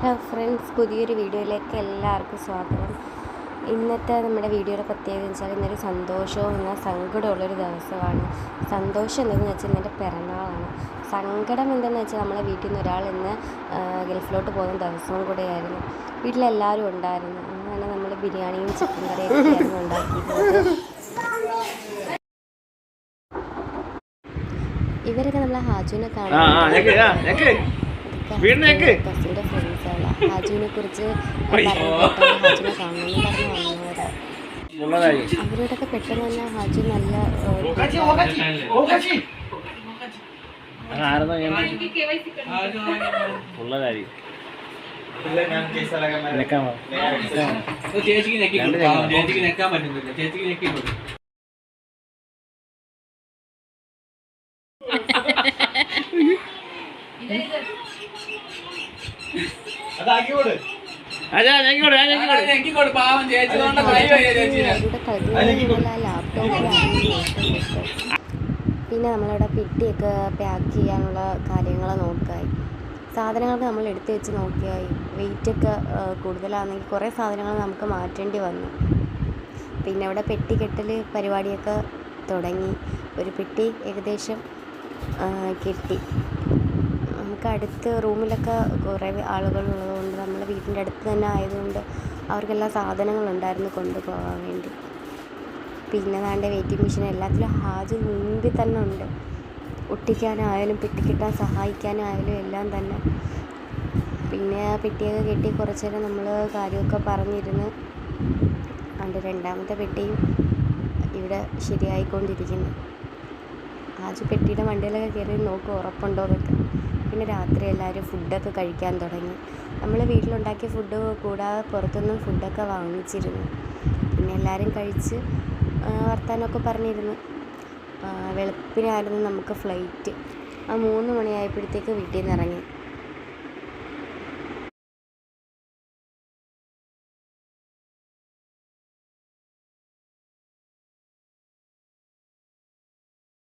Hello friends, പുതിയൊരു വീഡിയോയിലേക്ക് എല്ലാവർക്കും സ്വാഗതം. ഇന്നത്തെ നമ്മുടെ വീഡിയോയുടെ പ്രത്യേകത എന്ന് വെച്ചാൽ ഇന്നൊരു സന്തോഷവും എന്നാൽ സങ്കടമുള്ളൊരു ദിവസമാണ്. സന്തോഷം എന്തെന്ന് വെച്ചാൽ ഇന്നത്തെ പിറന്നാളാണ്. സങ്കടം എന്തെന്ന് വെച്ചാൽ നമ്മളെ വീട്ടിൽ നിന്ന് ഒരാൾ ഇന്ന് ഗൾഫിലോട്ട് പോകുന്ന ദിവസവും കൂടെയായിരുന്നു. വീട്ടിലെല്ലാവരും ഉണ്ടായിരുന്നു. അങ്ങനെ നമ്മൾ ബിരിയാണിയും ചിക്കൻ കറിയൊക്കെ ആയിരുന്നു ഉണ്ടാക്കിയിരുന്നത്. ഇവരൊക്കെ നമ്മളെ ഹാജുവിനെ കാണാൻ കസിൻ്റെ ഫ്രണ്ട്സാണ്. ഹാജുവിനെ കുറിച്ച് ഹാജുവിനെ കാണണമെന്ന് പറഞ്ഞ് വന്നവരാ. അവരോടൊക്കെ പെട്ടെന്ന് തന്നെ ഹാജു നല്ല പിന്നെ നമ്മളിവിടെ പെട്ടിയൊക്കെ പാക്ക് ചെയ്യാനുള്ള കാര്യങ്ങൾ നോക്കായി. സാധനങ്ങളൊക്കെ നമ്മൾ എടുത്തു വെച്ച് നോക്കിയായി. വെയിറ്റൊക്കെ കൂടുതലാണെങ്കിൽ കുറേ സാധനങ്ങൾ നമുക്ക് മാറ്റേണ്ടി വന്നു. പിന്നെ ഇവിടെ പെട്ടിക്കെട്ടൽ പരിപാടിയൊക്കെ തുടങ്ങി. ഒരു പെട്ടി ഏകദേശം കെട്ടി. നമുക്ക് അടുത്ത് റൂമിലൊക്കെ കുറേ ആളുകളുള്ളതുകൊണ്ട് നമ്മൾ വീട്ടിൻ്റെ അടുത്ത് തന്നെ ആയതുകൊണ്ട് അവർക്കെല്ലാം സാധനങ്ങളുണ്ടായിരുന്നു കൊണ്ടുപോകാൻ വേണ്ടി. പിന്നെ വേണ്ട വെയിറ്റിംഗ് മെഷീൻ എല്ലാത്തിലും ഹാജു മുൻപിൽ തന്നെ ഉണ്ട്. ഒട്ടിക്കാനായാലും പെട്ടിക്കിട്ടാൻ സഹായിക്കാനായാലും എല്ലാം തന്നെ. പിന്നെ പെട്ടിയൊക്കെ കെട്ടി കുറച്ച് നേരം നമ്മൾ കാര്യമൊക്കെ പറഞ്ഞിരുന്ന്. അതിൻ്റെ രണ്ടാമത്തെ പെട്ടിയും ഇവിടെ ശരിയായിക്കൊണ്ടിരിക്കുന്നു. ഹാജു പെട്ടിയുടെ മണ്ടയിലൊക്കെ കയറി നോക്കും ഉറപ്പുണ്ടോ എന്നൊക്കെ. പിന്നെ രാത്രി എല്ലാവരും ഫുഡൊക്കെ കഴിക്കാൻ തുടങ്ങി. നമ്മൾ വീട്ടിലുണ്ടാക്കിയ ഫുഡ് കൂടാതെ പുറത്തുനിന്നും ഫുഡൊക്കെ വാങ്ങിച്ചിരുന്നു. പിന്നെ എല്ലാവരും കഴിച്ച് വർത്താനമൊക്കെ പറഞ്ഞിരുന്നു. വെളുപ്പിനായിരുന്നു നമുക്ക് ഫ്ലൈറ്റ്. 3 മണിയായപ്പോഴത്തേക്ക് വീട്ടിൽ നിന്ന് ഇറങ്ങി.